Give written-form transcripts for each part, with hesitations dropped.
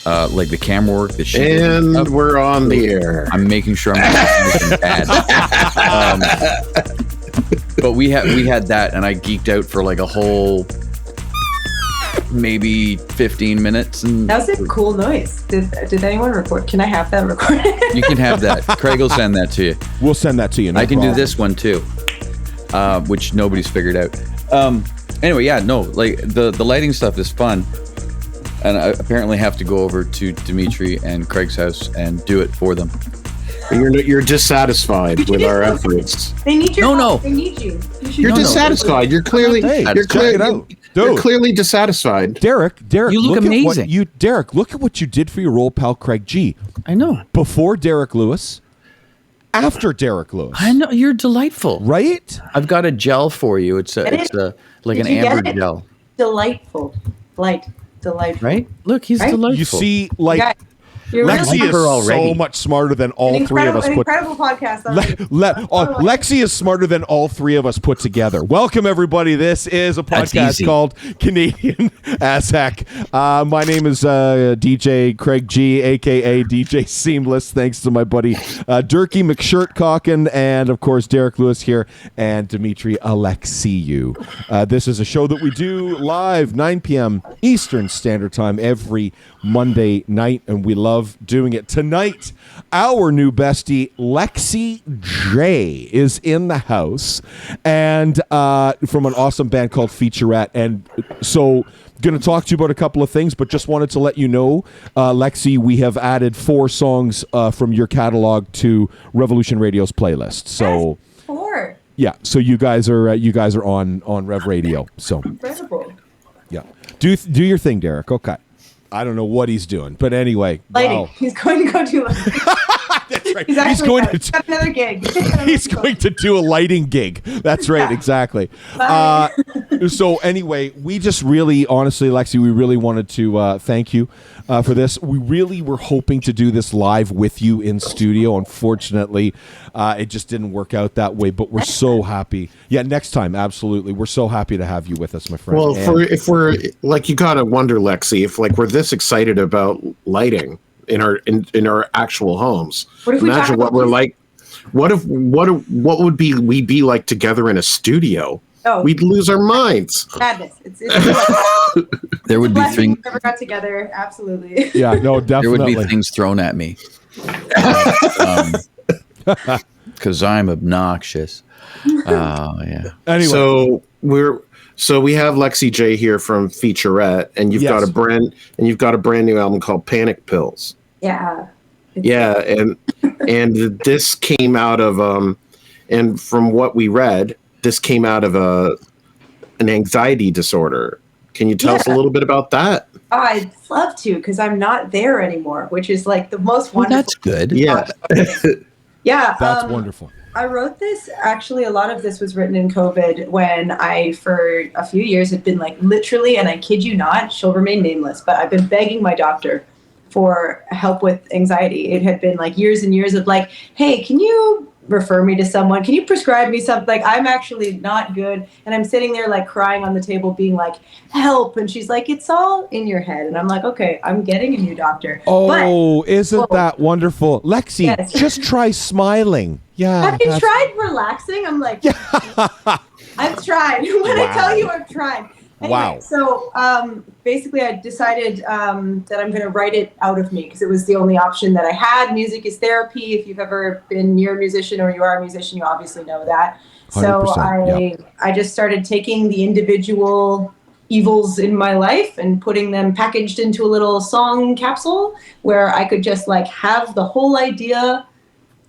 like the camera work, the shit. And we're on the air. I'm making sure I'm not doing bad. But we had that, and I geeked out for like a whole maybe 15 minutes. And that was a cool noise. Did anyone record? Can I have that recorded? You can have that. Craig will send that to you. We'll send that to you. No I can problem. do this one too, which nobody's figured out. Anyway, yeah, no, like the lighting stuff is fun. And I apparently have to go over to Dimitri and Craig's house and do it for them. You're dissatisfied with our efforts. They need your No. help. They need you. You're dissatisfied. You're clearly check it out. you're Dude. clearly dissatisfied. Derek, You look amazing. Derek, look at what you did for your old pal Craig G. I know. Before Derek Lewis, after Derek Lewis. I know. You're delightful. Right? I've got a gel for you. It's like Did an you amber get it? gel. Delightful. Delightful. Right? Look, he's Right? delightful. You see, like, Yeah. You're Lexie really is her already. so much smarter than all three of us an put. incredible podcast. Lexie is smarter than all three of us put together. Welcome, everybody. This is a That's podcast easy. called Canadian as Heck. My name is DJ Craig G, a.k.a. DJ Seamless. Thanks to my buddy Durkee McShirtcocken and, of course, Derek Lewis here and Dimitri Alexiou. This is a show that we do live 9 p.m. Eastern Standard Time every Monday night, and we love doing it. Tonight, our new bestie, Lexie J, is in the house, and from an awesome band called Featurette. And so, going to talk to you about a couple of things, but just wanted to let you know, Lexie, we have added 4 songs from your catalog to Revolution Radio's playlist. So, 4. yeah, so you guys are on Rev Radio. So, Incredible. yeah, do your thing, Derek. Okay. I don't know what he's doing, but anyway. Lighting. Wow. He's going to go do lighting. That's right. He's actually going he's got another gig. He's going to do a lighting gig. That's right, Yeah. exactly. Bye. So anyway, we just really, honestly, Lexie, we really wanted to thank you for this. We really were hoping to do this live with you in studio. Unfortunately, it just didn't work out that way, but we're so happy. Yeah, next time, absolutely. We're so happy to have you with us, my friend. Well, if we're like, you gotta wonder, Lexie, if like we're this excited about lighting in our actual homes. What if we Imagine talk what about we're this- like. What would we be like together in a studio? Oh. We'd lose our minds. Madness. It's There would be blessing things. we never got together. Absolutely. yeah, no, There definitely. would be things thrown at me. Because I'm obnoxious. Oh yeah. Anyway, So we have Lexie J here from Featurette, and you've Yes. got a brand new album called Panic Pills. Yeah. Yeah, and this came out of and from what we read, this came out of an anxiety disorder. Can you tell us a Yeah. little bit about that? Oh, I'd love to, because I'm not there anymore, which is like the most Well, wonderful. that's good. Yeah. Yeah. that's wonderful. I wrote this, actually, a lot of this was written in COVID when I, for a few years, had been like literally, and I kid you not, she'll remain nameless, but I've been begging my doctor for help with anxiety. It had been like years and years of like, hey, can you refer me to someone? Can you prescribe me something? Like, I'm actually not good. And I'm sitting there like crying on the table being like, help. And she's like, it's all in your head. And I'm like, okay, I'm getting a new doctor. Oh, isn't Whoa. that wonderful? Lexie, Yes. just try smiling. Yeah. Have you that's- tried relaxing? I'm like, I've tried. When I tell you I've tried. Anyway, Wow. So basically I decided that I'm going to write it out of me because it was the only option that I had. Music is therapy. If you've ever been near a musician or you are a musician, you obviously know that. So 100%, I just started taking the individual evils in my life and putting them packaged into a little song capsule where I could just like have the whole idea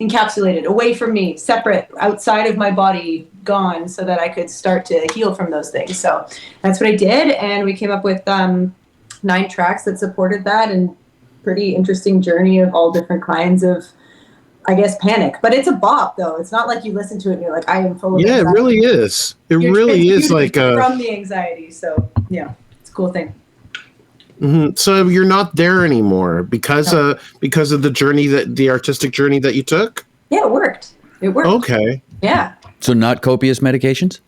encapsulated away from me, separate, outside of my body, gone, so that I could start to heal from those things. So that's what I did, and we came up with 9 tracks that supported that, and pretty interesting journey of all different kinds of, I guess, panic. But it's a bop, though. It's not like you listen to it and you're like, I am full of Yeah, it anxiety. really is. It You're really is like transmuted from the anxiety. So yeah, it's a cool thing. So you're not there anymore because of the journey, the artistic journey that you took. Yeah, it worked. It worked. Okay. Yeah. So not copious medications?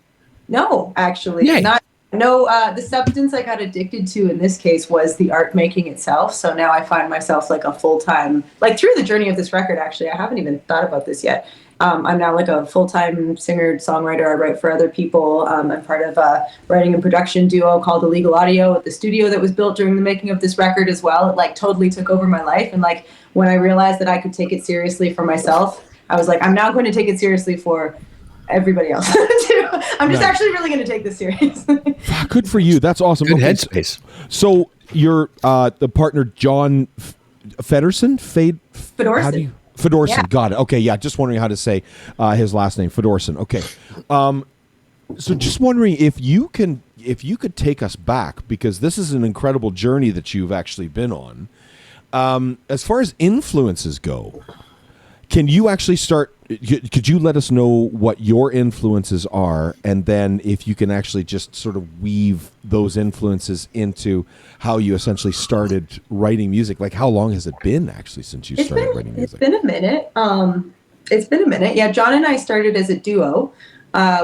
No, actually, Yay. not No, the substance I got addicted to in this case was the art making itself. So now I find myself like a full-time, like through the journey of this record, actually, I haven't even thought about this yet. I'm now like a full-time singer, songwriter. I write for other people. I'm part of a writing and production duo called Illegal Audio at the studio that was built during the making of this record as well. It like totally took over my life. And like when I realized that I could take it seriously for myself, I was like, I'm now going to take it seriously for everybody else too. I'm just actually really going to take this serious. Good for you. That's awesome. Good headspace. So you're the partner, John Fedorsen? Featurette. Featurette. Yeah. Got it. Okay. Yeah. Just wondering how to say his last name. Featurette. Okay. So just wondering if you could take us back, because this is an incredible journey that you've actually been on. As far as influences go, can you actually start? Could you let us know what your influences are, and then if you can actually just sort of weave those influences into how you essentially started writing music? Like, how long has it been actually since you started writing music? It's been a minute. Yeah, John and I started as a duo.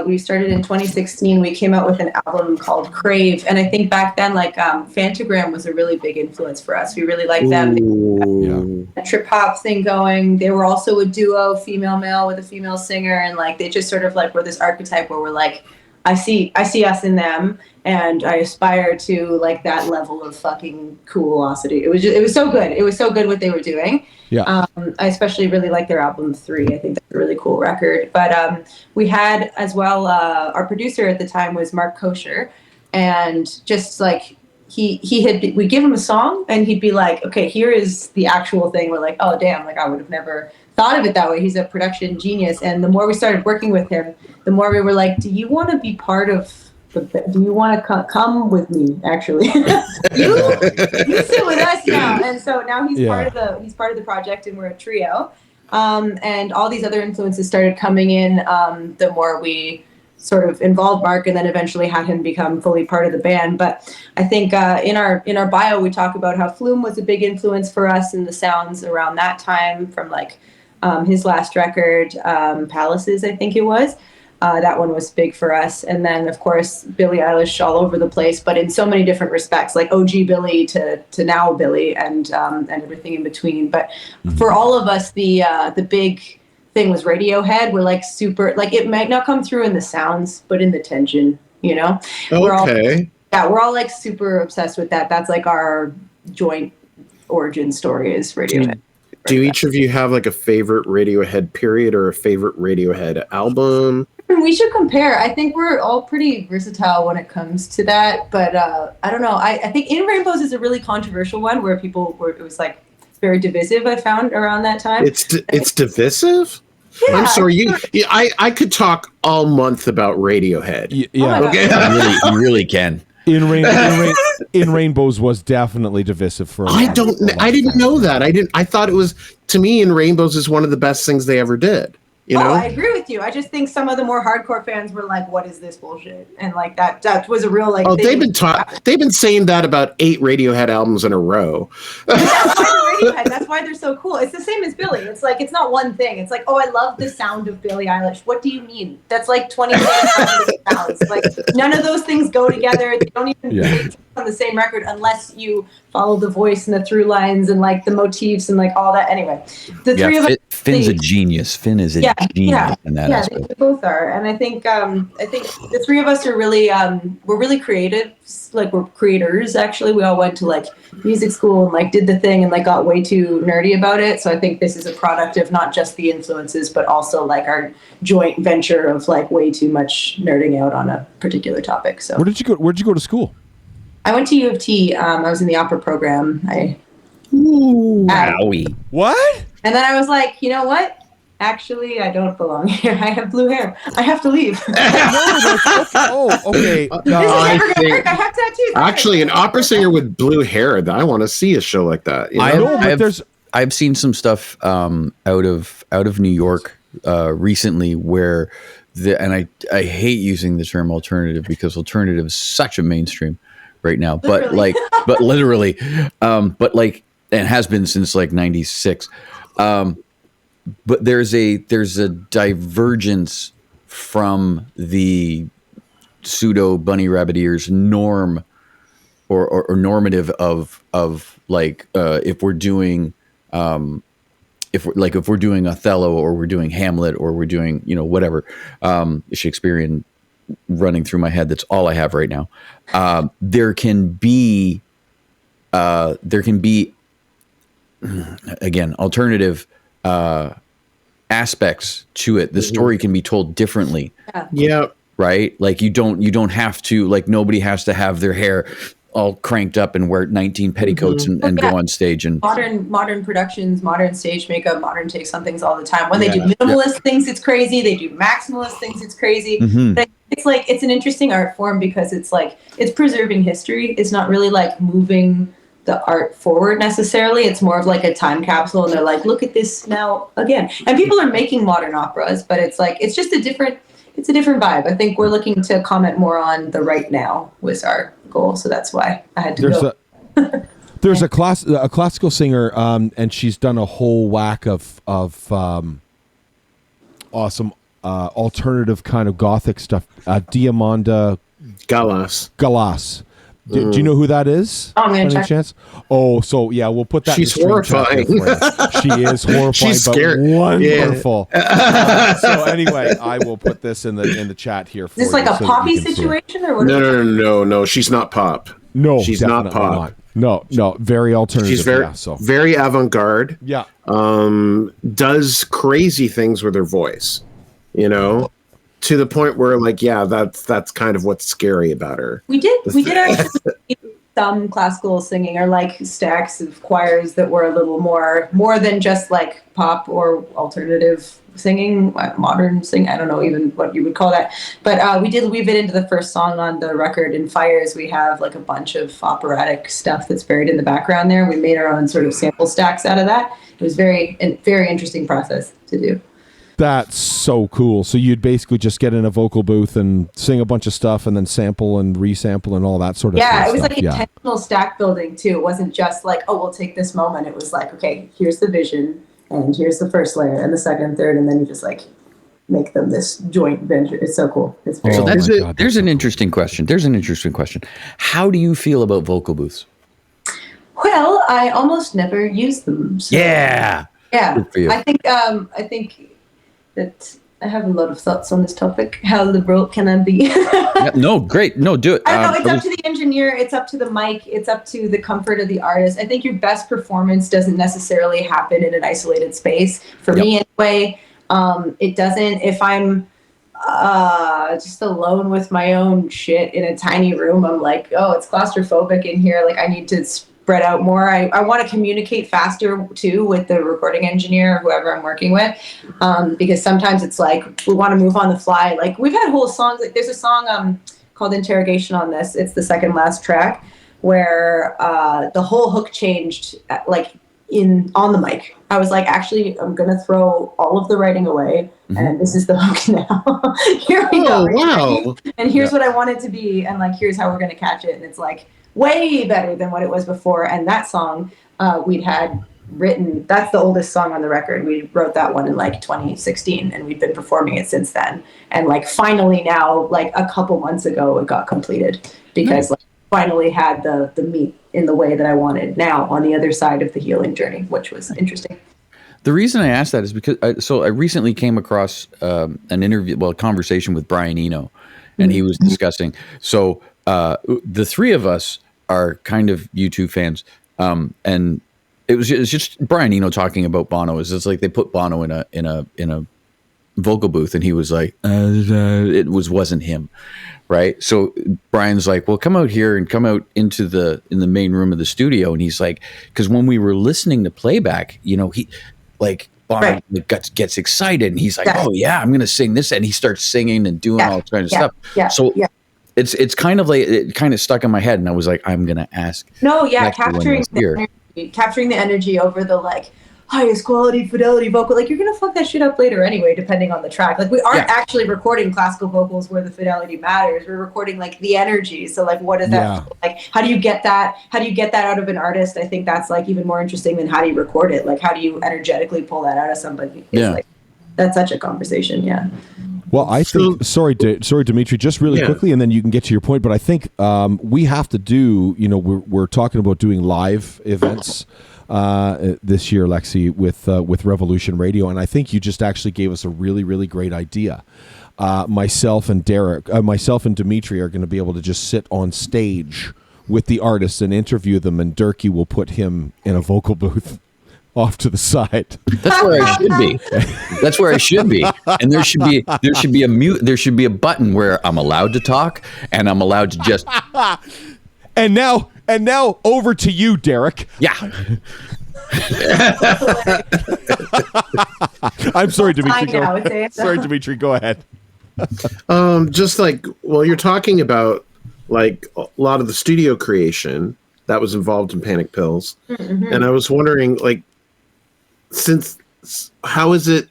We started in 2016. We came out with an album called Crave, and I think back then, like Fantagram was a really big influence for us. We really liked them. A trip hop thing going. They were also a duo, female male with a female singer, and like they just sort of like were this archetype where we're like, I see us in them, and I aspire to like that level of fucking coolosity. It was so good. It was so good what they were doing. Yeah. I especially really like their album 3. I think that's a really cool record. But we had as well, our producer at the time was Mark Kosher, and just like we give him a song and he'd be like, okay, here is the actual thing. We're like, oh damn, like I would have never thought of it that way. He's a production genius. And the more we started working with him, the more we were like, do you want to be part of do you want to come with me? Actually, you sit with us now, and so now he's part of the project, and we're a trio. And all these other influences started coming in the more we sort of involved Mark, and then eventually had him become fully part of the band. But I think in our bio we talk about how Flume was a big influence for us, and the sounds around that time from like his last record, Palaces, I think it was. That one was big for us. And then, of course, Billie Eilish all over the place, but in so many different respects, like OG Billie to now Billie and everything in between. But for all of us, the big thing was Radiohead. We're like super, like it might not come through in the sounds, but in the tension, you know? Okay. We're all like super obsessed with that. That's like our joint origin story is Radiohead. Do each of you have like a favorite Radiohead period or a favorite Radiohead album? We should compare. I think we're all pretty versatile when it comes to that, but I don't know. I think In Rainbows is a really controversial one where it was like very divisive. I found around that time. It's divisive. Yeah, I'm sorry. I could talk all month about Radiohead. Yeah. Okay. You really can. In Rainbows was definitely divisive for. I didn't know that. I thought it was, to me, In Rainbows is one of the best things they ever did. You know? I agree with you. I just think some of the more hardcore fans were like, "What is this bullshit?" And like that was a real like. Oh, they've been saying that about 8 Radiohead albums in a row. That's why they're so cool. It's the same as Billie. It's like it's not one thing. It's like, oh, I love the sound of Billie Eilish. What do you mean? That's like 20 sounds. Like none of those things go together. They don't even make on the same record unless you follow the voice and the through lines and like the motifs and like all that. Anyway, the three of us. Finn's a genius. Finn is a genius in that aspect. They both are, and I think the three of us are really we're really creative. Like we're creators. Actually, we all went to like music school and like did the thing and like got way too nerdy about it. So I think this is a product of not just the influences, but also like our joint venture of like way too much nerding out on a particular topic. So where'd you go to school? I went to U of T. I was in the opera program. Wowie. What? And then I was like, you know what? Actually, I don't belong here. I have blue hair. I have to leave. Okay. This is never gonna work. I have tattoos. Actually, an opera singer with blue hair. I want to see a show like that. You know? I've seen some stuff out of New York recently where and I hate using the term alternative because alternative is such a mainstream right now. Literally. But literally, and has been since like '96. But there's a divergence from the pseudo bunny rabbit ears norm or normative of like if we're doing if we're doing Othello or we're doing Hamlet or we're doing whatever Shakespearean running through my head. That's all I have right now. There can be again alternative aspects to it. The story can be told differently. Yeah. Right? Like you don't have to, like, nobody has to have their hair all cranked up and wear 19 petticoats and go on stage. And modern productions, modern stage makeup, modern takes on things all the time. When they do minimalist things, it's crazy. They do maximalist things, it's crazy. But it's like, it's an interesting art form because it's like, it's preserving history. It's not really like moving the art forward necessarily. It's more of like a time capsule, and they're like, look at this now again. And people are making modern operas, but it's like, it's just a different vibe. I think we're looking to comment more on the right now was our goal, so that's why I had to go. There's a classical singer, and she's done a whole whack of awesome alternative kind of gothic stuff. Diamanda Galas. Do you know who that is? Oh, I'm gonna check. Chance? Oh, so yeah, we'll put that. She's in the stream chat horrifying. here for you. She is horrifying, She's but scary. wonderful. So anyway, I will put this in the chat here. For Is this like you a so that poppy you can see it. situation or what? No. She's not pop. No, she's not definitely pop. not. No, very alternative. She's very avant-garde. Yeah. Does crazy things with her voice, to the point where, like, that's kind of what's scary about her. We did actually some classical singing, or like stacks of choirs that were a little more than just like pop or alternative singing, modern sing. I don't know even what you would call that, but we did weave it into the first song on the record. In Fires, we have like a bunch of operatic stuff that's buried in the background there. We made our own sort of sample stacks out of that. It was very interesting process to do. That's so cool. So you'd basically just get in a vocal booth and sing a bunch of stuff and then sample and resample and all that sort of stuff. Yeah, it was like intentional stack building too. It wasn't just like, oh, we'll take this moment. It was like, okay, here's the vision and here's the first layer and the second and third, and then you just like make them this joint venture. It's so cool. It's very so cool. there's an interesting question. How do you feel about vocal booths? Well, I almost never use them. So. Yeah. I think that I have a lot of thoughts on this topic. How liberal can I be? No, great. No, do it. I don't know. It's up to the engineer. It's up to the mic. It's up to the comfort of the artist. I think your best performance doesn't necessarily happen in an isolated space. For me, anyway, it doesn't. If I'm just alone with my own shit in a tiny room, I'm like, oh, it's claustrophobic in here. Like, I need to spread out more. I want to communicate faster too with the recording engineer or whoever I'm working with, because sometimes it's like we want to move on the fly. Like, we've had whole songs, like there's a song called Interrogation on this. It's the second last track where the whole hook changed on the mic. I was like, actually, I'm gonna throw all of the writing away, and this is the hook now. Here we go. Wow. And here's what I want it to be, and like here's how we're gonna catch it. And it's like way better than what it was before. And that song we'd had written, that's the oldest song on the record. We wrote that one in like 2016, and we've been performing it since then. And like finally now, like a couple months ago, it got completed because like finally had the meat in the way that I wanted now on the other side of the healing journey, which was interesting. The reason I asked that is because I recently came across a conversation with Brian Eno, and he was discussing. So the three of us are kind of U2 fans, and it was just Brian Eno talking about Bono. It's like they put Bono in a vocal booth, and he was like, it wasn't him. Right. So Brian's like, well, come out here and come out in the main room of the studio. And he's like, because when we were listening to playback, he like Bono gets excited, and he's like, oh yeah, I'm going to sing this. And he starts singing and doing all kinds of stuff. Yeah. So it's kind of like, it kind of stuck in my head. And I was like, I'm going to ask. No, yeah. Capturing the energy over the like highest quality fidelity vocal, like you're gonna fuck that shit up later anyway, depending on the track. Like, we aren't actually recording classical vocals where the fidelity matters. We're recording like the energy. So like, what is that like? How do you get that out of an artist? I think that's like even more interesting than how do you record it. Like, how do you energetically pull that out of somebody? It's like, that's such a conversation. Well, I think sorry, Dimitri, just really quickly, and then you can get to your point. But I think we have to do. We're talking about doing live events this year, Lexie, with Revolution Radio, and I think you just actually gave us a really, really great idea. Myself and Dimitri are going to be able to just sit on stage with the artists and interview them, and Durkee will put him in a vocal booth off to the side. That's where I should be. That's where I should be. And there should be a mute. There should be a button where I'm allowed to talk and I'm allowed to just. And now over to you, Derek. Yeah. I'm sorry, Dimitri. Sorry, Dimitri. Go ahead. Just like, well, you're talking about like a lot of the studio creation that was involved in Panic Pills, and I was wondering, like, how has it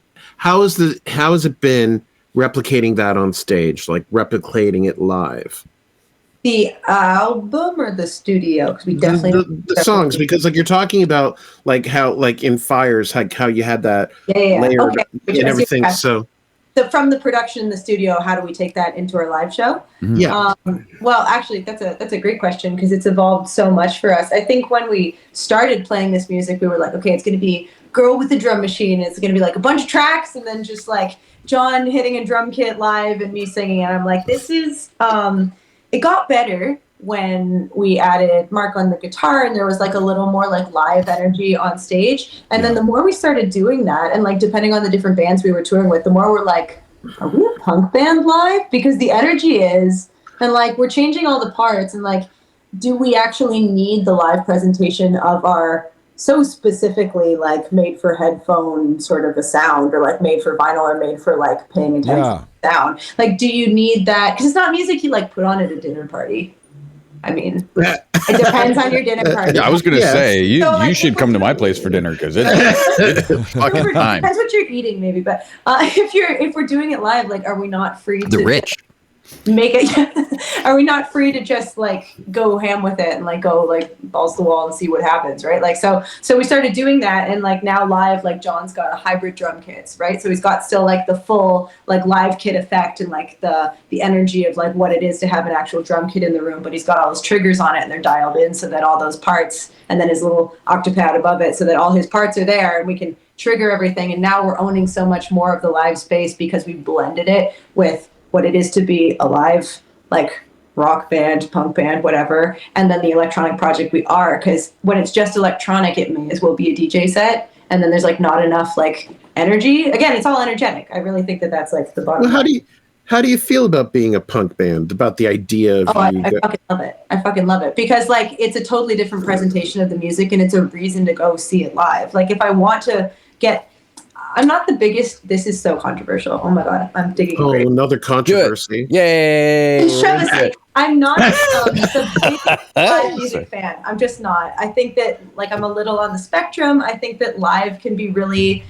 been replicating that on stage, like replicating it live? The album or the studio? Because we definitely the songs, because like you're talking about like how like in Fires, like how you had that layered and everything. So from the production in the studio, how do we take that into our live show? Yeah. Well, actually, that's a great question because it's evolved so much for us. I think when we started playing this music, we were like, okay, it's going to be Girl with the Drum Machine. It's going to be like a bunch of tracks and then just like John hitting a drum kit live and me singing. And I'm like, this is, it got better when we added Mark on the guitar and there was like a little more like live energy on stage. And then the more we started doing that, and like depending on the different bands we were touring with, the more we're like, are we a punk band live? Because the energy is, and like we're changing all the parts, and like, do we actually need the live presentation of our so specifically like made for headphone sort of a sound, or like made for vinyl, or made for like paying attention to sound? Like, do you need that? Because it's not music you like put on at a dinner party. I mean, it depends on your dinner party. Yeah, I was going to say, you should come to my place for dinner because it's fucking time. Depends what you're eating, maybe. But if we're doing it live, like, are we not free to rich make it? Are we not free to just like go ham with it and like go like balls to the wall and see what happens, right? Like so we started doing that, and like now live, like John's got a hybrid drum kits, right? So he's got still like the full like live kit effect and like the energy of like what it is to have an actual drum kit in the room, but he's got all those triggers on it and they're dialed in so that all those parts, and then his little octopad above it so that all his parts are there and we can trigger everything. And now we're owning so much more of the live space because we blended it with what it is to be a live, like rock band, punk band, whatever. And then the electronic project we are, because when it's just electronic, it may as well be a DJ set. And then there's like not enough like energy. Again, it's all energetic. I really think that that's like the bottom line. How do you feel about being a punk band? About the idea of I fucking love it. I fucking love it because like it's a totally different presentation of the music, and it's a reason to go see it live. Like if I want to get, I'm not the biggest. This is so controversial. Oh my god, I'm digging. Oh, another controversy! Good. Yay! I'm not the biggest live music fan. I'm just not. I think that like I'm a little on the spectrum. I think that live can be really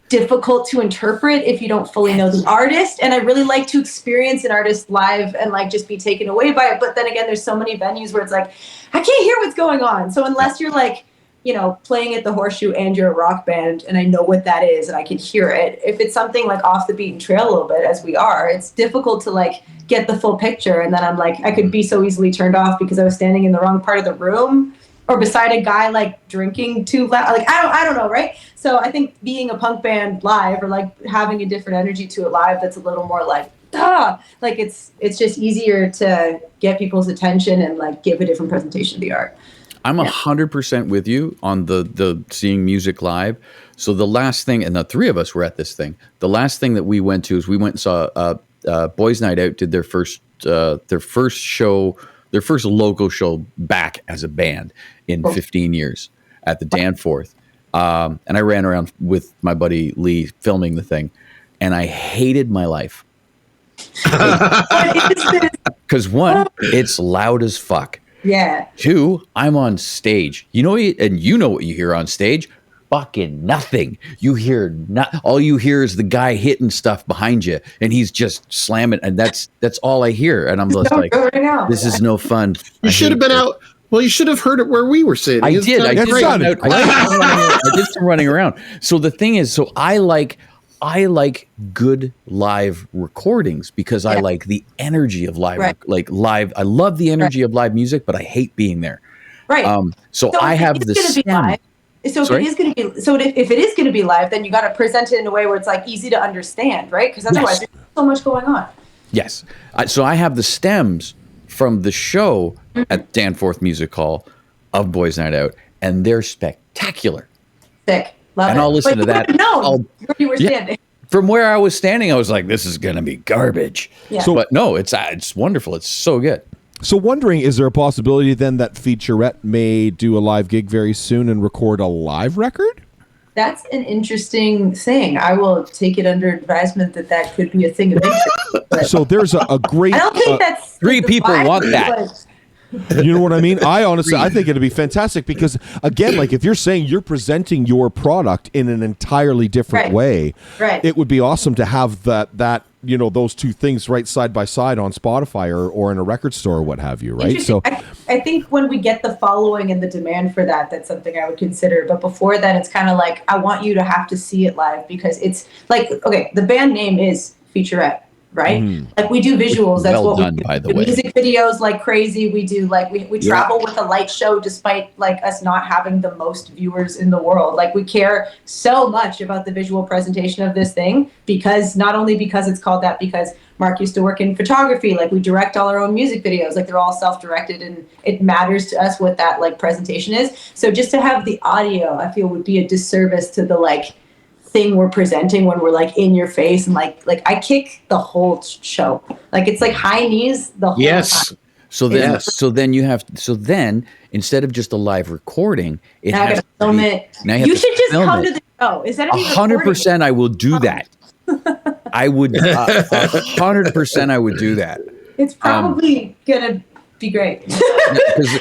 difficult to interpret if you don't fully know the artist. And I really like to experience an artist live and like just be taken away by it. But then again, there's so many venues where it's like I can't hear what's going on. So unless you're like, you know, playing at the Horseshoe and you're a rock band and I know what that is and I can hear it. If it's something like off the beaten trail a little bit, as we are, it's difficult to like get the full picture. And then I'm like, I could be so easily turned off because I was standing in the wrong part of the room or beside a guy like drinking too loud. Like, I don't know, right? So I think being a punk band live or like having a different energy to it live that's a little more like, like it's just easier to get people's attention and like give a different presentation of the art. I'm 100% with you on the seeing music live. So the last thing, and the three of us were at this thing. The last thing that we went to is we went and saw Boys Night Out did their first show, their first local show back as a band in 15 years at the Danforth. And I ran around with my buddy Lee filming the thing, and I hated my life. Because one, it's loud as fuck. Yeah. Two, I'm on stage. You know, and you know what you hear on stage? Fucking nothing. You hear all you hear is the guy hitting stuff behind you, and he's just slamming, and that's all I hear. And I'm just like, this is no fun. You should have been out. Well, you should have heard it where we were sitting. I did some running around. So the thing is, so I like I like good live recordings because I like the energy of live, live. I love the energy of live music, but I hate being there. Right. So I have the stem. So if it is going to be, if it is going to be live, then you got to present it in a way where it's like easy to understand, right? Because otherwise, there's so much going on. Yes. So I have the stems from the show at Danforth Music Hall of Boys Night Out, and they're spectacular. Sick. Love and it. I'll listen to that. Where you were standing. From where I was standing, I was like, "This is gonna be garbage." Yeah. So, but no, it's wonderful. It's so good. So, wondering, is there a possibility then that Featurette may do a live gig very soon and record a live record? That's an interesting thing. I will take it under advisement that could be a thing of interest. So there's a great. I don't think that's 3 people want that. You know what I mean? I think it'd be fantastic because, again, like if you're saying you're presenting your product in an entirely different way, it would be awesome to have that those two things right side by side on Spotify or in a record store or what have you, right? So I think when we get the following and the demand for that, that's something I would consider. But before that, it's kind of like I want you to have to see it live because it's like, okay, the band name is Featurette. Right? Like we do visuals. That's what we do. By the way. Music videos like crazy. We do like we travel with a light show despite like us not having the most viewers in the world. Like we care so much about the visual presentation of this thing because not only because it's called that, because Mark used to work in photography. Like we direct all our own music videos. Like they're all self-directed and it matters to us what that like presentation is. So just to have the audio, I feel would be a disservice to the like thing we're presenting when we're like in your face and like I kick the whole show. Like it's like high knees the whole time. So then instead of just a live recording, it now has to film it. You should just come to the show. Is that 100%? I will do that. I would 100%. I would do that. It's probably gonna be great,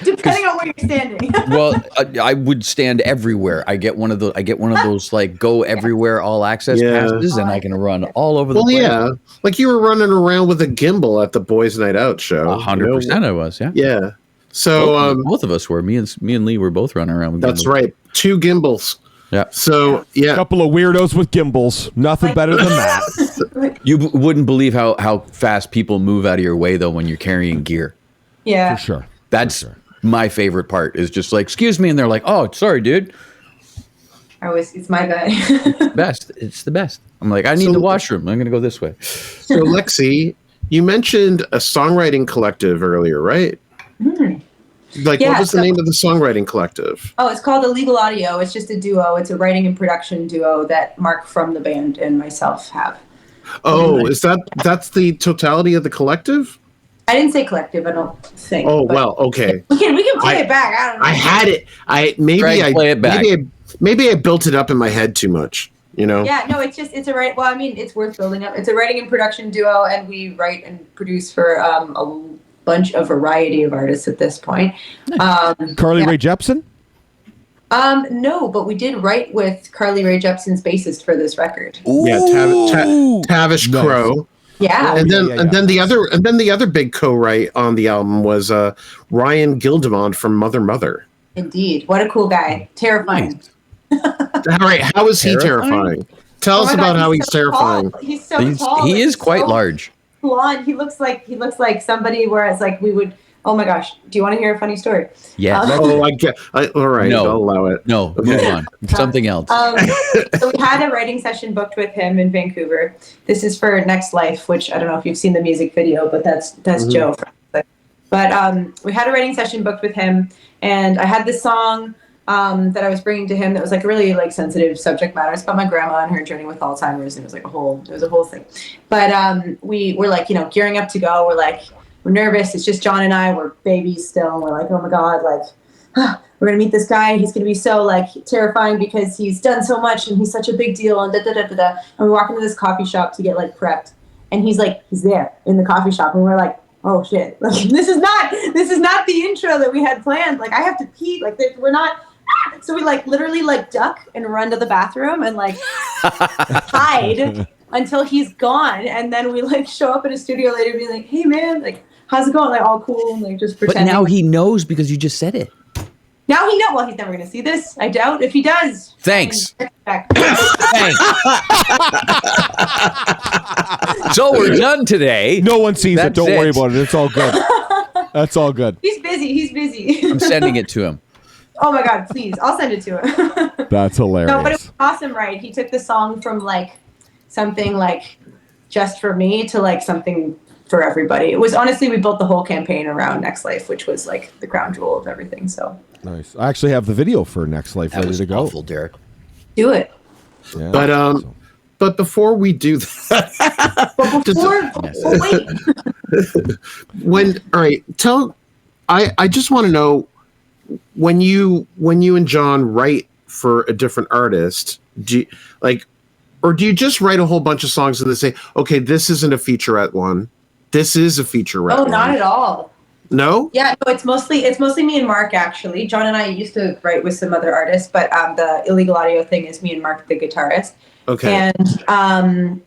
depending on where you're standing. Well, I would stand everywhere. I get one of those like go everywhere all access passes, and I can run all over the place. Yeah, like you were running around with a gimbal at the Boys Night Out show. 100%, I was. Yeah. Yeah. So both of us were. Me and Lee were both running around with that's gimbals. right. 2 gimbals. Yeah. So a couple of weirdos with gimbals. Nothing better than that. You wouldn't believe how fast people move out of your way though when you're carrying gear. Yeah, for sure. That's my favorite part. Is just like, excuse me, and they're like, "Oh, sorry, dude." It's my bad. It's the best. I'm like, I need the washroom. I'm gonna go this way. So Lexie, you mentioned a songwriting collective earlier, right? Like, what was the name of the songwriting collective? Oh, it's called Illegal Audio. It's just a duo. It's a writing and production duo that Mark from the band and myself have. Oh, that's the totality of the collective? I didn't say collective. I don't think. Oh well, okay. We can play it back. I don't know. I had it. Play it back. Maybe I built it up in my head too much. You know? Yeah. No. It's a right. Well, I mean, it's worth building up. It's a writing and production duo, and we write and produce for a bunch of variety of artists at this point. Carly Rae Jepsen? No, but we did write with Carly Rae Jepsen's bassist for this record. Ooh. Yeah, Tavish Crow. Yeah, and then the other big co-write on the album was Ryan Gildemond from Mother. Indeed, what a cool guy! Terrifying. All right, how is he terrifying? Tell us about how he's terrifying. He's so tall. He is quite large. Blonde. He looks like somebody where it's like we would. Oh my gosh! Do you want to hear a funny story? Yeah. I get. All right. No. I'll allow it. No. Move on. Something else. So we had a writing session booked with him in Vancouver. This is for Next Life, which I don't know if you've seen the music video, but that's Joe. But we had a writing session booked with him, and I had this song that I was bringing to him that was like a really like sensitive subject matter. It's about my grandma and her journey with Alzheimer's. And it was a whole thing. But we were like, gearing up to go. We're nervous. It's just John and I. We're babies still. And we're like, oh my God, we're going to meet this guy. He's going to be so like terrifying because he's done so much and he's such a big deal and And we walk into this coffee shop to get like prepped. And he's there in the coffee shop. And we're like, oh shit. Like, this is not the intro that we had planned. Like I have to pee. Like we're not. So we like literally like duck and run to the bathroom and like hide until he's gone. And then we like show up at a studio later and be like, hey man, like, how's it going? Like all cool and like just pretending. But now he knows because you just said it. Now he knows. Well, he's never going to see this. I doubt. If he does, Thanks. Back. Thanks. So we're done today. No one sees it. That's Don't worry it. about it. It's all good. That's all good. He's busy. He's busy. I'm sending it to him. Oh my God, please. I'll send it to him. That's hilarious. No, but it was awesome, right? He took the song from like something like just for me to like something for everybody. It was honestly, we built the whole campaign around Next Life, which was like the crown jewel of everything. So nice. I actually have the video for Next Life That ready was to go. awful, Derek. do it. Yeah, But so- but before we do that, But before, wait. all right, I just want to know when you and John write for a different artist, do you, or do you just write a whole bunch of songs and they say, okay, this isn't a featurette one, this is a featurette? Oh, not at all. No. Yeah, no, it's mostly me and Mark actually. John and I used to write with some other artists, but the Illegal Audio thing is me and Mark, the guitarist. Okay. And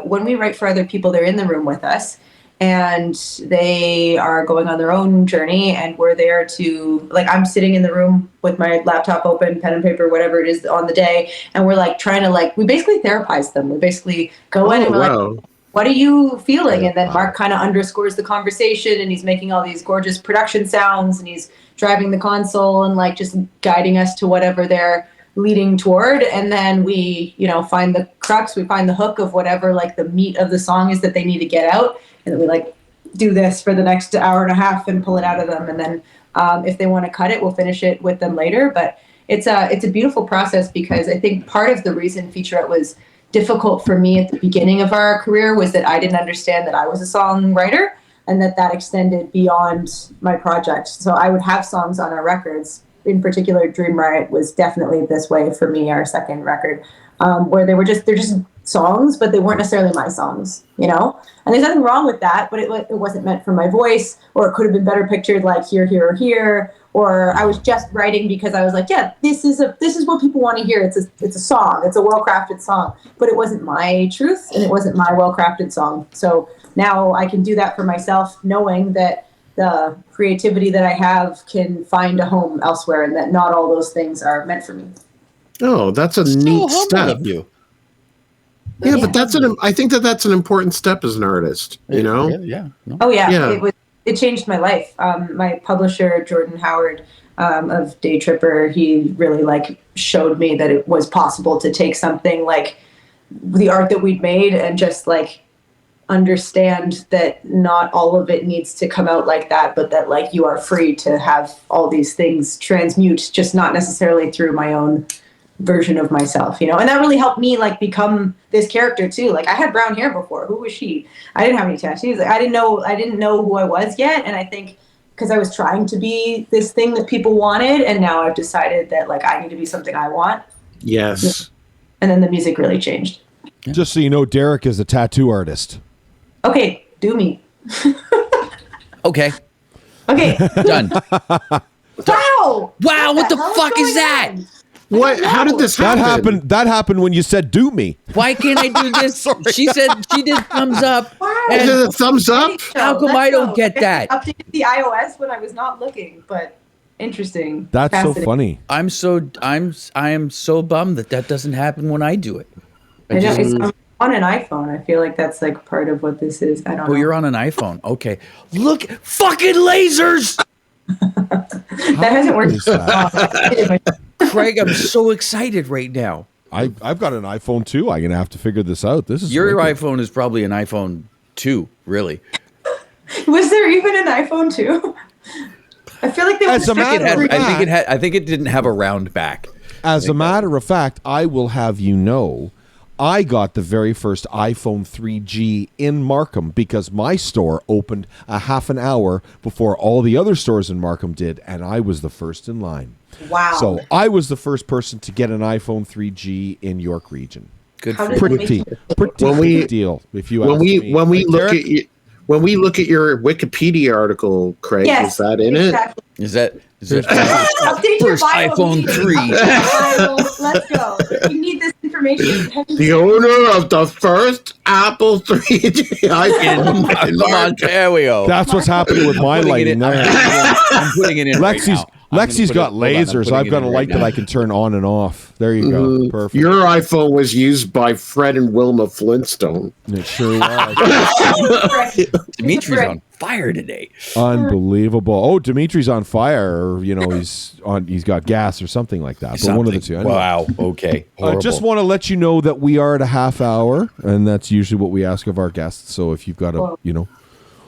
when we write for other people, they're in the room with us, and they are going on their own journey, and we're there to, like, I'm sitting in the room with my laptop open, pen and paper, whatever it is on the day, and we're like trying to, like, we basically therapize them. We basically go in and we're like, what are you feeling? And then Mark kind of underscores the conversation, and he's making all these gorgeous production sounds, and he's driving the console and like just guiding us to whatever they're leading toward. And then we, find the crux, we find the hook of whatever like the meat of the song is that they need to get out. And then we like do this for the next hour and a half and pull it out of them. And then if they want to cut it, we'll finish it with them later. But it's a beautiful process, because I think part of the reason Featurette was difficult for me at the beginning of our career was that I didn't understand that I was a songwriter, and that extended beyond my projects. So I would have songs on our records. In particular, Dream Riot was definitely this way for me, our second record, where they're just songs, but they weren't necessarily my songs, And there's nothing wrong with that, but it wasn't meant for my voice, or it could have been better pictured like here, here, or here. Or I was just writing because I was like, yeah, this is what people want to hear. It's a song. It's a well-crafted song. But it wasn't my truth, and it wasn't my well-crafted song. So now I can do that for myself, knowing that the creativity that I have can find a home elsewhere, and that not all those things are meant for me. Oh, that's a neat step. Of you. Yeah, but I think that's an important step as an artist, Yeah. No. Oh yeah, Yeah. It changed my life. My publisher, Jordan Howard, of Day Tripper, he really like showed me that it was possible to take something like the art that we'd made and just like understand that not all of it needs to come out like that, but that like you are free to have all these things transmute, just not necessarily through my own version of myself, and that really helped me like become this character too. Like I had brown hair before. Who was she? I didn't have any tattoos. Like, I didn't know who I was yet. And I think because I was trying to be this thing that people wanted, and now I've decided that like I need to be something I want. Yes. And then the music really changed. Just so you know, Derek is a tattoo artist. Okay, do me. Okay. Okay. Done. Wow! Wow, what the hell fuck is going that? on? What? How did this happen? That happened when you said "do me." Why can't I do this? She said she did thumbs up. Wow. Is it a thumbs up? How come I don't get that? Updated the iOS when I was not looking, but interesting. That's so Fascinating. funny. I am so bummed that doesn't happen when I do it. I know, it's on an iPhone. I feel like that's like part of what this is. I don't know. Oh, you're on an iPhone. Okay. Look, fucking lasers. That hasn't worked. is that? Craig, I'm so excited right now. I've got an iPhone too. I'm gonna have to figure this out. This is Your wicked. iPhone is probably an iPhone 2, really. Was there even an iPhone 2? I feel like there was. As a matter of I think it didn't have a round back. As a matter of fact, I will have you know, I got the very first iPhone 3G in Markham because my store opened a half an hour before all the other stores in Markham did, and I was the first in line. Wow. So I was the first person to get an iPhone 3G in York Region. Good How for did you. that Pretty When we- big deal, if you When ask we me. when we look Derek? at you, when we look at your Wikipedia article, Craig, Yes, is that in exactly. Is that Update your first bio iPhone immediately. 3? Bio, let's go. You need this information. it? The owner of the first Apple 3G Come on, there we go. That's what's happening with my I'm putting it lighting in- there. I'm putting it in right Lexie's now. Lexie's got hold on, I'm lasers. putting I've it got in a right light that now. I can turn on and off. There you go. Perfect. Your iPhone was used by Fred and Wilma Flintstone. It sure was. Dimitri's on fire today. Unbelievable. Oh, Dimitri's on fire, or he's got gas or something like that. But one of the two. Anyway. Wow. Okay. I just want to let you know that we are at a half hour, and that's usually what we ask of our guests. So if you've got to,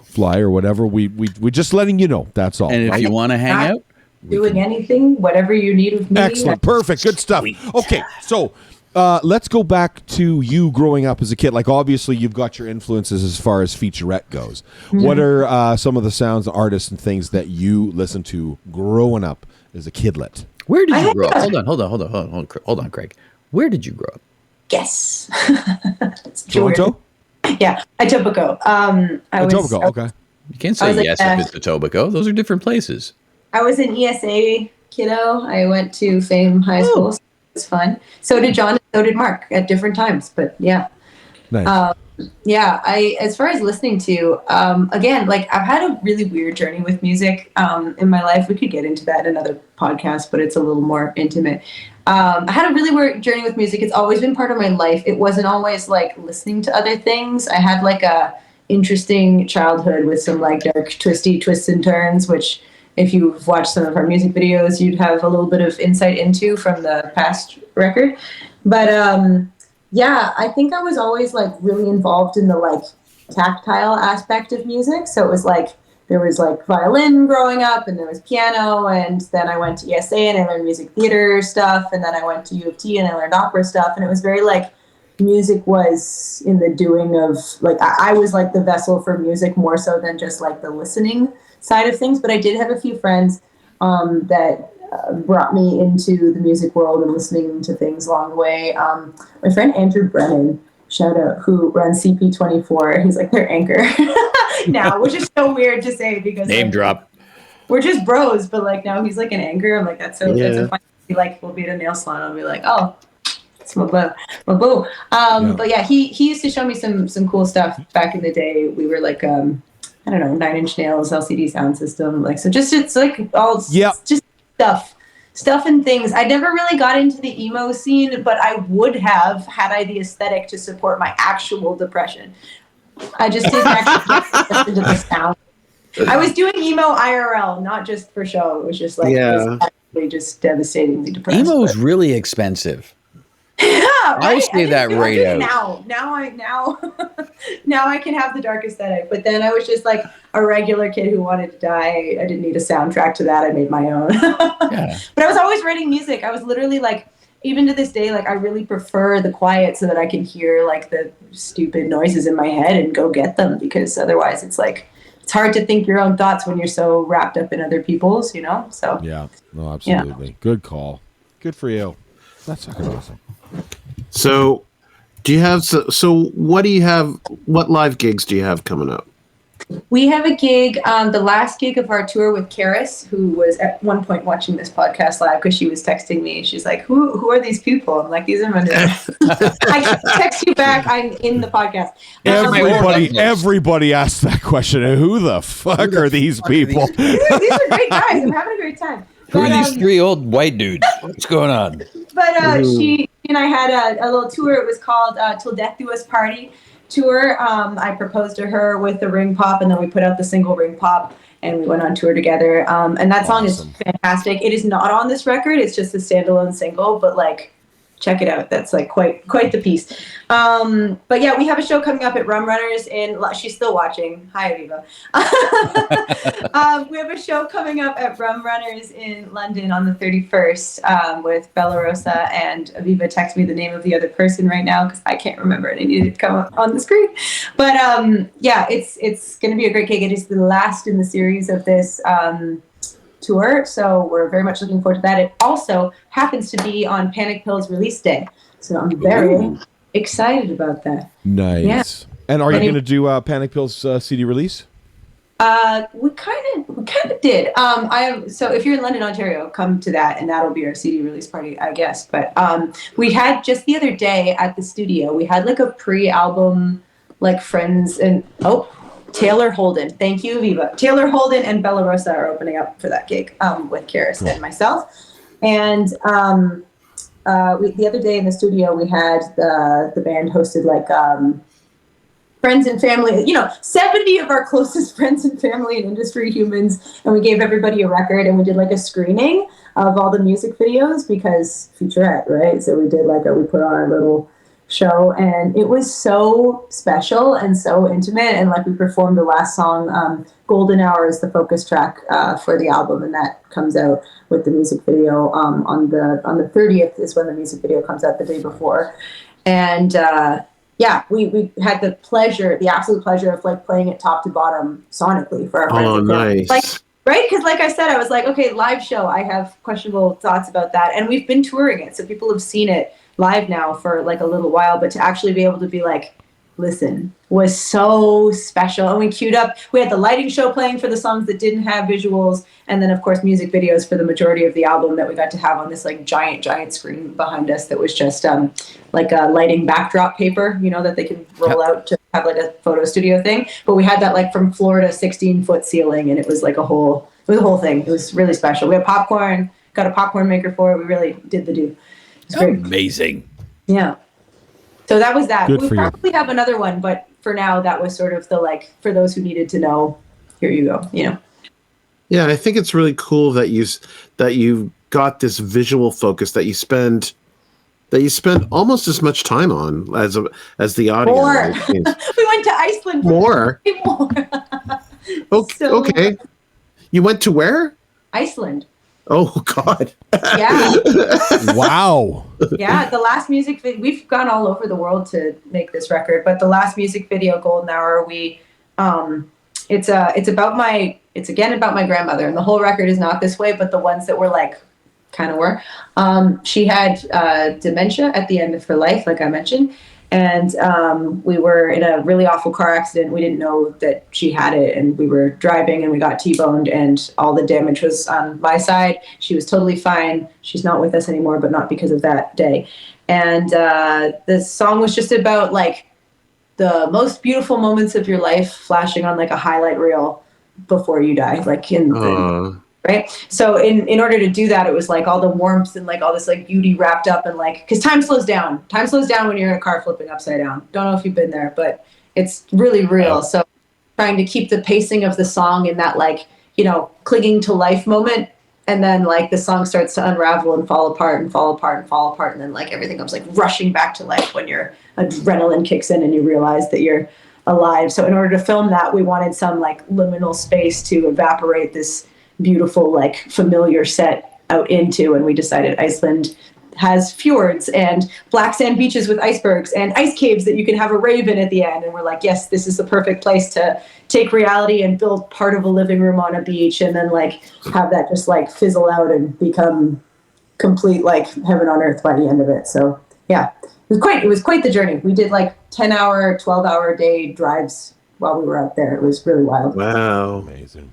fly or whatever, we just letting you know. That's all. And if right? you want to hang out, Doing anything, whatever you need of me. Excellent. Perfect. Good stuff. Okay, so let's go back to you growing up as a kid. Like, obviously, you've got your influences as far as Featurette goes. Mm-hmm. What are some of the sounds, artists, and things that you listened to growing up as a kidlet? where did you grow up? Hold on, Craig. Where did you grow up? Yes. Toronto? Yeah, Etobicoke. Etobicoke, okay. You can't I say was yes like, if it's Etobicoke. Those are different places. I was an ESA kiddo. I went to Fame High School. So it was fun. So did John. So did Mark at different times. But yeah. Nice. As far as listening to, again, like I've had a really weird journey with music in my life. We could get into that in another podcast, but it's a little more intimate. I had a really weird journey with music. It's always been part of my life. It wasn't always like listening to other things. I had like a interesting childhood with some like dark, twisty twists and turns, which if you've watched some of our music videos, you'd have a little bit of insight into from the past record. But yeah, I think I was always like really involved in the like tactile aspect of music. So it was like there was like violin growing up, and there was piano, and then I went to ESA and I learned music theater stuff, and then I went to U of T and I learned opera stuff, and it was very like music was in the doing of like I was like the vessel for music more so than just like the listening side of things. But I did have a few friends that brought me into the music world and listening to things along the way. My friend Andrew Brennan, shout out, who runs CP24. He's like their anchor now, which is so weird to say because Name like, drop. we're just bros, but like now he's like an anchor. I'm like, that's so funny. Like we'll be at a nail salon. I'll be like, oh, it's my boo. But yeah, he used to show me some cool stuff back in the day. We were like, I don't know, 9 Inch Nails, LCD sound system. Like, so just, it's like all just stuff and things. I never really got into the emo scene, but I would have had I the aesthetic to support my actual depression. I just didn't actually get into the sound. I was doing emo IRL, not just for show. It was just like, it was actually just devastatingly depressed. Emo is really expensive. Yeah, right? I'll say that right out. Now I can have the dark aesthetic. But then I was just like a regular kid who wanted to die. I didn't need a soundtrack to that. I made my own. Yeah. But I was always writing music. I was literally like, even to this day, like I really prefer the quiet so that I can hear like the stupid noises in my head and go get them, because otherwise it's like it's hard to think your own thoughts when you're so wrapped up in other people's, So yeah, no, absolutely. Yeah. Good call. Good for you. That's fucking awesome. So, do you have what do you have? What live gigs do you have coming up? We have a gig, the last gig of our tour with Karis, who was at one point watching this podcast live because she was texting me. She's like, "Who are these people?" I'm like, "These are my." I can text you back. I'm in the podcast. Everybody asks that question. Who the fuck are these people? These are great guys. I'm having a great time. Who are these 3 old white dudes? What's going on? But she and I had a little tour. It was called Till Death Do Us Party tour. I proposed to her with the Ring Pop, and then we put out the single Ring Pop, and we went on tour together. And that song is fantastic. It is not on this record. It's just a standalone single, but like, check it out. That's like quite the piece. But yeah, we have a show coming up at Rum Runners she's still watching. Hi, Aviva. We have a show coming up at Rum Runners in London on the 31st with Bella Rosa, and Aviva texted me the name of the other person right now because I can't remember and I need it to come up on the screen. But yeah, it's going to be a great gig. It is the last in the series of this tour, so we're very much looking forward to that. It also happens to be on Panic Pill's release day, so I'm very excited about that. Nice. Yeah. And are you going to do Panic Pill's CD release? We kind of did. So if you're in London, Ontario, come to that, and that'll be our CD release party, I guess. But we had just the other day at the studio, we had like a pre-album, like friends and Taylor Holden. Thank you, Viva. Taylor Holden and Bella Rosa are opening up for that gig with Karis and myself. And the other day in the studio, we had the band hosted like friends and family, 70 of our closest friends and family and industry humans. And we gave everybody a record and we did like a screening of all the music videos because Featurette, right? So we did we put on our little show and it was so special and so intimate. And we performed the last song, Golden Hour is the focus track for the album. And that comes out with the music video on the 30th is when the music video comes out the day before. And we had the absolute pleasure of playing it top to bottom sonically for our friends. Oh, nice. Right? Because like I said, I was like, okay, live show. I have questionable thoughts about that. And we've been touring it. So people have seen it live now for a little while. But to actually be able to be listen, was so special. And we had the lighting show playing for the songs that didn't have visuals. And then, of course, music videos for the majority of the album that we got to have on this giant screen behind us that was just a lighting backdrop paper, that they can roll out to have a photo studio thing. But we had that from floor to 16-foot ceiling. And it was a whole thing. It was really special. We had popcorn, got a popcorn maker for it. We really did the do. It was great. Amazing. Yeah. So that was that. Good We for you. probably have another one, but for now, that was sort of the for those who needed to know, here you go, Yeah, I think it's really cool that you got this visual focus that you spend almost as much time on as the audio. More. We went to Iceland. More. More. Okay. So- Okay. You went to where? Iceland. Oh God. Yeah. Wow. Yeah. The last music video, we've gone all over the world to make this record, but the last music video, Golden Hour, it's again about my grandmother, and the whole record is not this way, but the ones that were kind of were. She had dementia at the end of her life, like I mentioned, and we were in a really awful car accident. We didn't know that she had it, and we were driving, and we got T-boned, and all the damage was on my side. She was totally fine. She's not with us anymore, but not because of that day. And the song was just about the most beautiful moments of your life flashing on a highlight reel before you die, right? So in order to do that, it was all the warmth and all this beauty wrapped up in because time slows down. Time slows down when you're in a car flipping upside down. Don't know if you've been there, but it's really real. So trying to keep the pacing of the song in that clinging to life moment, and then the song starts to unravel and fall apart and fall apart and fall apart, and then everything comes rushing back to life when your adrenaline kicks in and you realize that you're alive. So in order to film that, we wanted some liminal space to evaporate this beautiful familiar set out into, and we decided Iceland has fjords and black sand beaches with icebergs and ice caves that you can have a rave in at the end, and we're yes, this is the perfect place to take reality and build part of a living room on a beach, and then have that just fizzle out and become complete heaven on earth by the end of it. So yeah, it was quite the journey. We did 10-hour 12-hour day drives while we were out there. It was really wild. Wow. Amazing.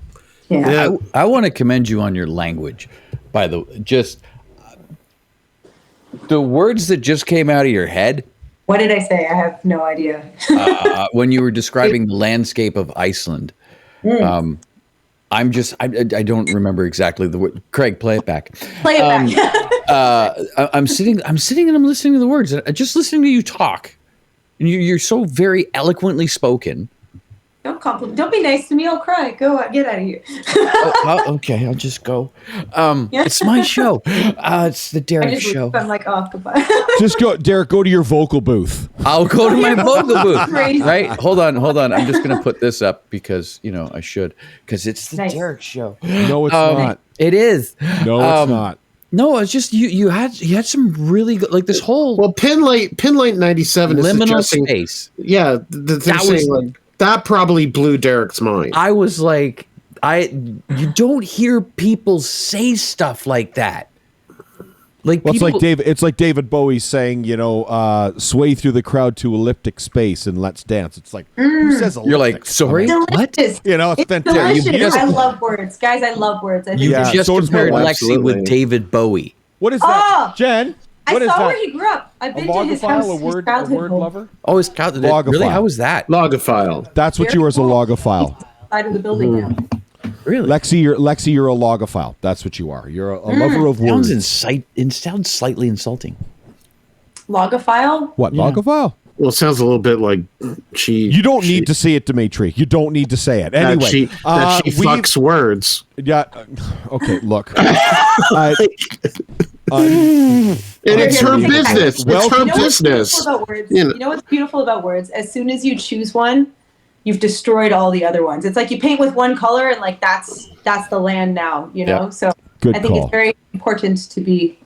Yeah. I want to commend you on your language, by the just the words that just came out of your head. What did I say? I have no idea. When you were describing the landscape of Iceland. I don't remember exactly the word. Craig, play it back. Play it back. I'm sitting and I'm listening to the words. Just listening to you talk. And you're so very eloquently spoken. Don't compliment. Don't be nice to me. I'll cry. Go get out of here. Okay, I'll just go. It's my show. It's the Derek show. I'm oh, goodbye. Just go, Derek. Go to your vocal booth. I'll go to my vocal booth. Crazy. Right? Hold on. I'm just gonna put this up because I should, because it's the Nice. Derek show. No, it's not. It is. No, it's not. No, it's just you had some really good this whole Pinlight 97 is liminal suggesting. space. Yeah, they're saying that probably blew Derek's mind. I was you don't hear people say stuff like that. Well, it's like David Bowie saying, sway through the crowd to elliptic space and let's dance. It's who says elliptic? You're sorry, what? Delicious. It's Delicious. fantastic. I love words, guys. I love words. I think You just so does my compared wife. Lexie Absolutely. with David Bowie. What is that, Jen? I What is saw that? where he grew up. I've A been to his logophile, house. a his word childhood home. lover. Oh, it's really? Logophile. How was that? Logophile. That's what you are as a logophile. Side of the building now. Really? Lexie, you're a logophile. That's what you are. You're a lover of words. Sounds slightly insulting. Logophile? What, Yeah. logophile? Well, it sounds a little bit like You don't need to say it, Dimitri. You don't need to say it. Anyway, that she fucks words. Yeah. Okay. Look. And it's her business. Well, It's her You know what's beautiful business. about words? You know. You know what's beautiful about words? As soon as you choose one, you've destroyed all the other ones. It's like you paint with one color, and like that's the land now. You know. Yeah. So Good I think call. it's very important to be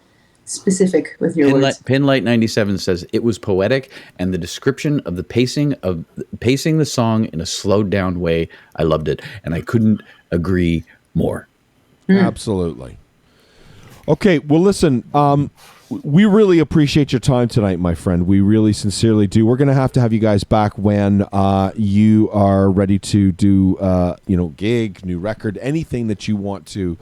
specific with your words. Pinlight 97 says it was poetic, and the description of the pacing the song in a slowed down way. I loved it, and I couldn't agree more. Absolutely. Okay, well, listen, we really appreciate your time tonight, my friend. We really sincerely do. We're going to have you guys back when you are ready to do, gig, new record, anything that you want to,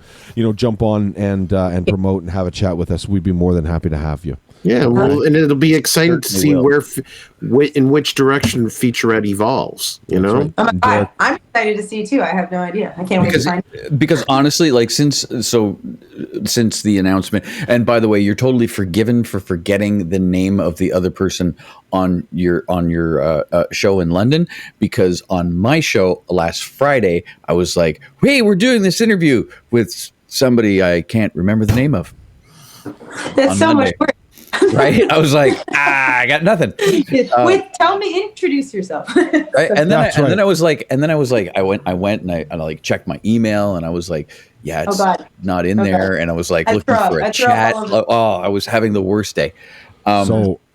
jump on and promote and have a chat with us. We'd be more than happy to have you. Yeah, well, and it'll be exciting to see Certainly in which direction Featurette evolves. You know, Derek- I'm excited to see too. I have no idea. I can't wait to find. Because honestly, like since the announcement, and by the way, you're totally forgiven for forgetting the name of the other person on your show in London, because on my show last Friday, I was like, hey, we're doing this interview with somebody I can't remember the name of. That's on so Monday. much work. Right? I was like, I got nothing. Wait, introduce yourself. Right? And then I was like, I went and I like checked my email, and I was like, yeah, it's not in there. And I was like looking for a chat. Oh, I was having the worst day. And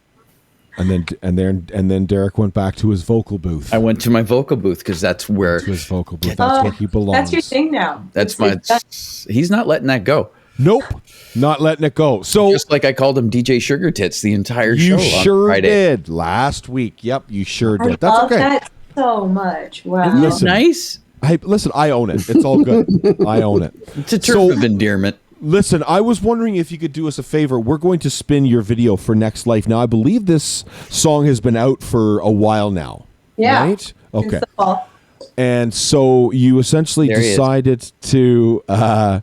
then Derek went back to his vocal booth. I went to my vocal booth because that's where To his vocal booth. That's where he belongs. That's your thing now. he's not letting that go. Nope, not letting it go. So Just like I called him DJ Sugar Tits the entire you show on sure Friday. did last week. Yep, you sure I did. That's love okay. that so much. Wow. Isn't Listen. it nice? Listen, I own it. It's all good. I own it. It's a term of endearment. Listen, I was wondering if you could do us a favor. We're going to spin your video for Next Life. Now, I believe this song has been out for a while now. Yeah. Right? Okay. It's the fall. And so you essentially There he is. decided to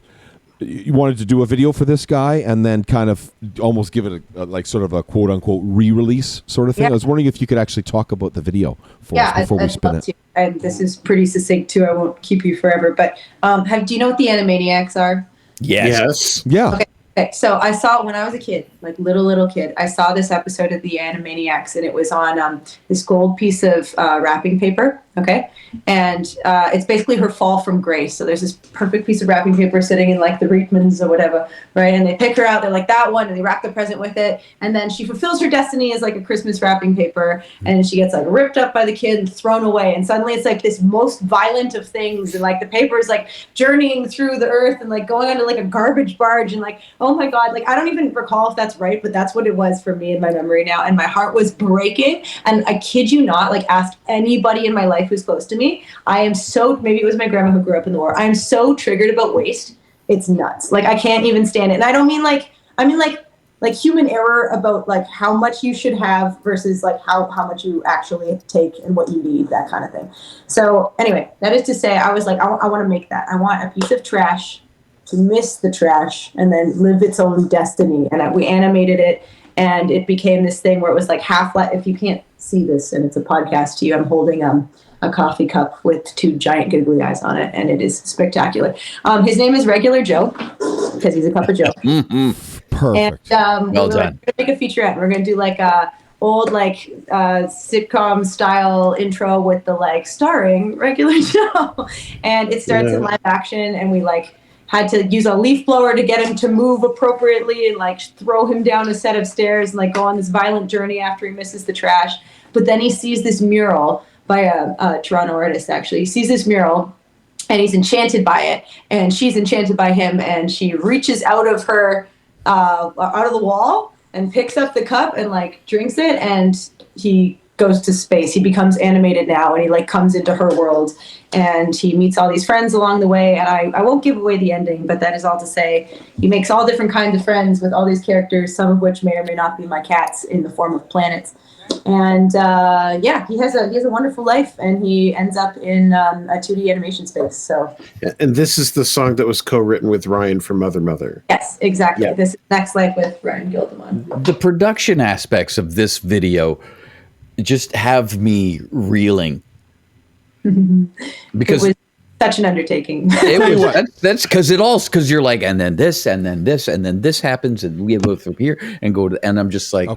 you wanted to do a video for this guy and then kind of almost give it a like sort of a quote unquote re-release sort of thing. Yeah. I was wondering if you could actually talk about the video for us before we spin it. To. And this is pretty succinct too. I won't keep you forever. But do you know what the Animaniacs are? Yes. Yeah. Okay, so I saw when I was a kid, like little kid, I saw this episode of the Animaniacs, and it was on this gold piece of wrapping paper. Okay, and it's basically her fall from grace. So there's this perfect piece of wrapping paper sitting in like the Reitmans or whatever, right? And they pick her out. They're like that one, and they wrap the present with it. And then she fulfills her destiny as like a Christmas wrapping paper, and she gets like ripped up by the kid and thrown away. And suddenly it's like this most violent of things, and like the paper is like journeying through the earth and like going onto like a garbage barge, and like, oh my God, like I don't even recall if that's right, but that's what it was for me in my memory now. And my heart was breaking. And I kid you not, like ask anybody in my life who's close to me. I am so, maybe it was my grandma who grew up in the war. I am so triggered about waste. It's nuts. Like I can't even stand it. And I don't mean like human error about like how much you should have versus like how much you actually take and what you need, that kind of thing. So anyway, that is to say, I was like, I want to make that. I want a piece of trash to miss the trash and then live its own destiny. And we animated it, and it became this thing where it was like if you can't see this and it's a podcast to you, I'm holding a coffee cup with two giant googly eyes on it, and it is spectacular. His name is Regular Joe because he's a cup of Joe. Perfect. And Well we're done. gonna make a featurette. We're gonna do like a old like sitcom style intro with the like starring Regular Joe, and it starts in live action, and we like had to use a leaf blower to get him to move appropriately and like throw him down a set of stairs and like go on this violent journey after he misses the trash. But then he sees this mural by a Toronto artist, actually. He sees this mural and he's enchanted by it, and she's enchanted by him, and she reaches out of her out of the wall and picks up the cup and like drinks it, and he goes to space. He becomes animated now, and he like comes into her world, and he meets all these friends along the way. And I won't give away the ending, but that is all to say he makes all different kinds of friends with all these characters, some of which may or may not be my cats in the form of planets. And yeah, he has a wonderful life, and he ends up in a 2D animation space. So, And this is the song that was co-written with Ryan from Mother Mother. yes, exactly. Yeah. This is Next Life with Ryan Gilderman. The production aspects of this video just have me reeling because It was such an undertaking. that's because you're like, and then this, and then this, and then this happens, and we go through here and go to, and I'm just like,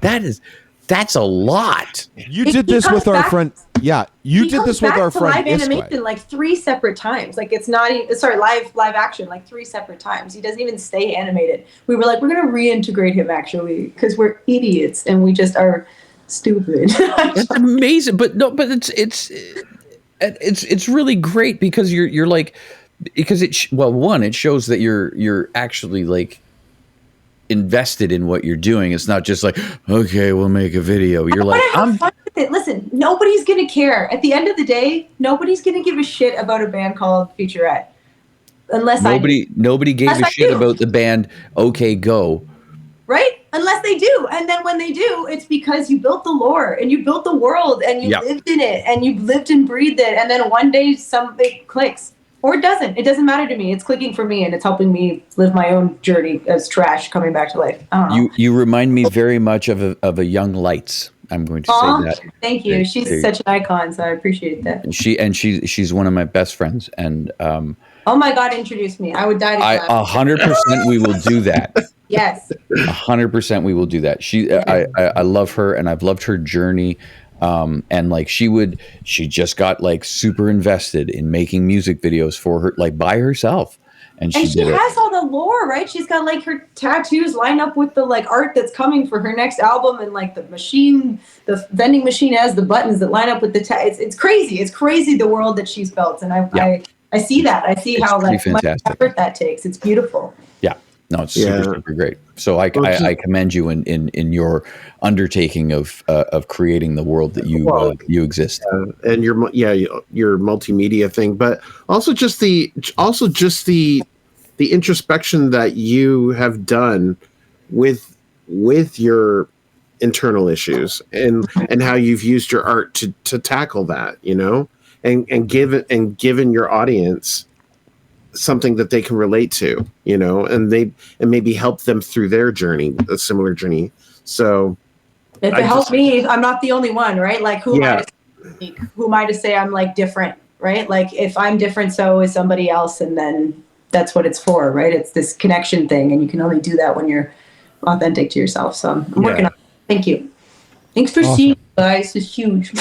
that's a lot. You did this with our friend. Yeah, you did this with our friend. Live animation like 3 separate times. Like it's not sorry, live action like 3 separate times. He doesn't even stay animated. We were like, we're gonna reintegrate him actually because we're idiots and we just are stupid. That's amazing, but it's really great because you're like, because it shows that you're actually like invested in what you're doing. It's not just like, okay, we'll make a video. You're like, I'm fun with it. Listen, nobody's gonna care. At the end of the day, nobody's gonna give a shit about a band called Featurette. Unless nobody gave a shit about the band OK Go. Right? Unless they do. And then when they do, it's because you built the lore and you built the world and you lived in it and you've lived and breathed it. And then one day something clicks. Or it doesn't. It doesn't matter to me. It's clicking for me, and it's helping me live my own journey as trash coming back to life. I don't know. You remind me very much of a young Lights. I'm going to say that. Thank you. She's such an icon, so I appreciate that. She's one of my best friends, and oh my God, introduce me. I would die to 100% we will do that. Yes. 100% we will do that. I love her, and I've loved her journey. And like she just got like super invested in making music videos for her, like by herself. And she has all the lore, right? She's got like her tattoos line up with the like art that's coming for her next album, and like the vending machine has the buttons that line up with the it's crazy. It's crazy the world that she's built. And I see that. I see how like much effort that takes. It's beautiful. Yeah. No, it's super great. So I commend you in your undertaking of creating the world that you exist. And your multimedia thing, but also just the introspection that you have done with your internal issues and how you've used your art to tackle that, you know, and given your audience something that they can relate to, you know, and maybe help them through their journey, a similar journey. So if it helped me, I'm not the only one, right? Like who am I to say I'm like different, right? Like if I'm different, so is somebody else, and then that's what it's for, right? It's this connection thing, and you can only do that when you're authentic to yourself. So I'm working on it. Thank you. Thanks for seeing, guys. It's huge.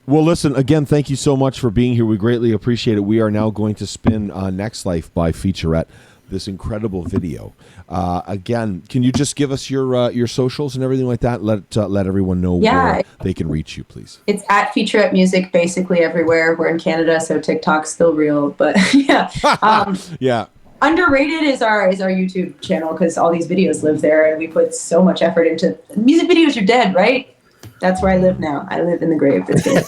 Well, listen, again, thank you so much for being here. We greatly appreciate it. We are now going to spin Next Life by Featurette, this incredible video. Again, can you just give us your socials and everything like that? Let everyone know where they can reach you, please. It's at Featurette Music basically everywhere. We're in Canada, so TikTok's still real. But yeah. Underrated is our YouTube channel because all these videos live there, and we put so much effort into music videos. Are dead, right? That's where I live now. I live in the grave. It's good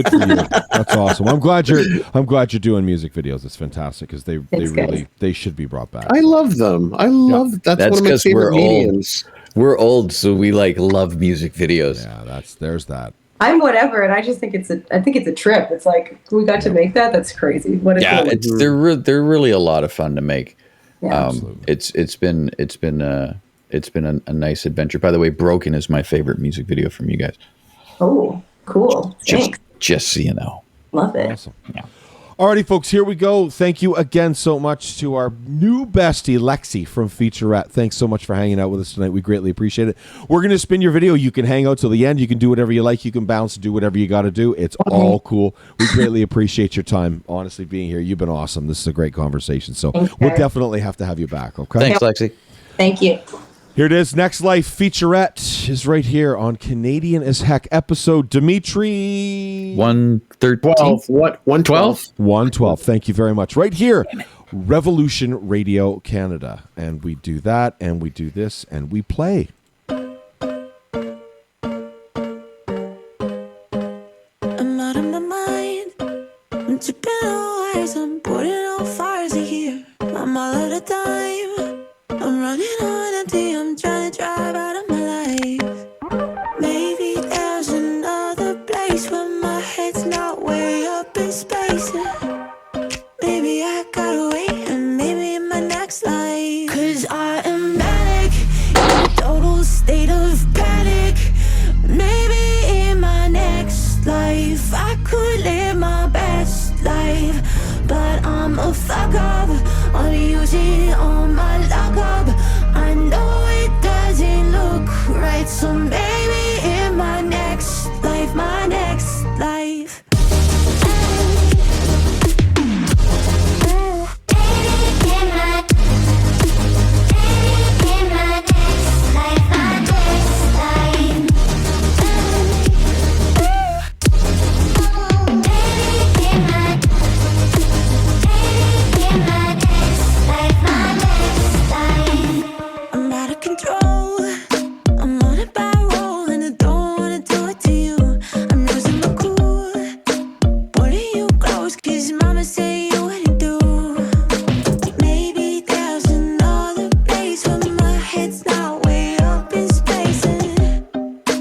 for you. That's awesome. I'm glad you're doing music videos. It's fantastic because they should be brought back. I love them. That's one of my favorite mediums. We're old, so we like love music videos. Yeah, there's that. I'm whatever, and I just think it's a trip. It's like we got to make that. That's crazy. What they're really a lot of fun to make. Yeah. It's been a nice adventure. By the way, Broken is my favorite music video from you guys. Oh, cool. Thanks. Just so you know. Love it. Awesome. Yeah. Alrighty, folks, here we go. Thank you again so much to our new bestie, Lexie from Featurette. Thanks so much for hanging out with us tonight. We greatly appreciate it. We're going to spin your video. You can hang out till the end. You can do whatever you like. You can bounce, do whatever you got to do. It's all cool. We greatly appreciate your time, honestly, being here. You've been awesome. This is a great conversation. So we'll definitely have to have you back, okay? Thanks, Lexie. Thank you. Here it is. Next Life Featurette is right here on Canadian as Heck episode Dimitri 113. 112. 112. Thank you very much. Right here, Revolution Radio Canada. And we do that, and we do this, and we play. I'm running on empty, I'm trying to drive out of my life. Maybe there's another place where my head's not way up in space. Maybe I gotta wait, and maybe in my next life. 'Cause I am manic, in a total state of panic. Maybe in my next life I could live my best life. But I'm a fuck up, I'm using all my luck up. I know it doesn't look right, so maybe in my next life, my next life. I'm out of control, I'm on a barrel, and I don't wanna do it to you. I'm losing my cool, pulling you close, 'cause mama say you wouldn't do. Maybe there's another place where my head's not way up in space. And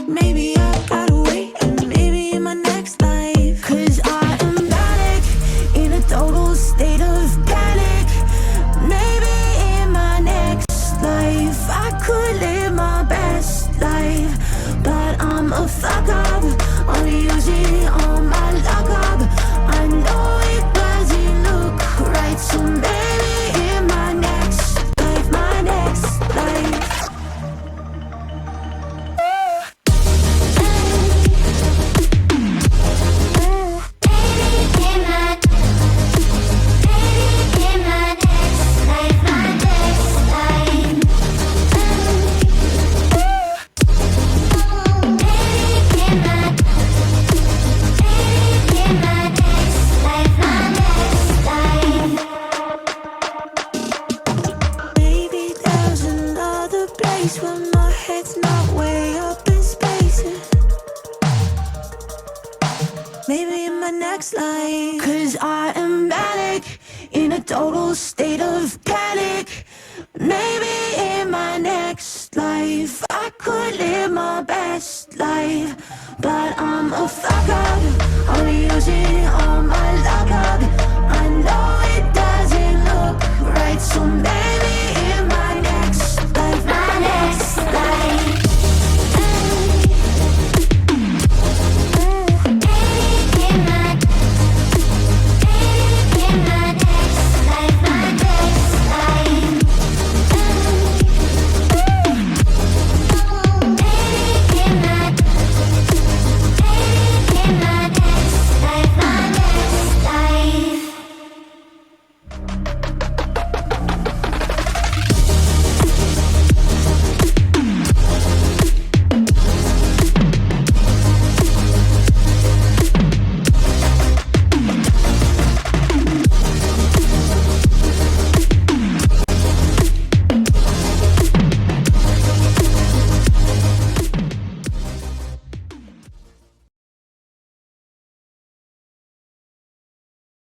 maybe I gotta wait, and maybe in my next life. 'Cause I am manic, in a total state of panic. Maybe in my next life I could live my best life. But I'm a fuck up, I'm using all my luck up. I know it doesn't look right, so maybe in my next life, my next life. Maybe there's another place where my head's not way up in space. Maybe in my next life. 'Cause I am manic, in a total state of panic. Maybe in my next life I could live my best life. But I'm a fuck up, I'm using all my luck up. I know it doesn't look right, so maybe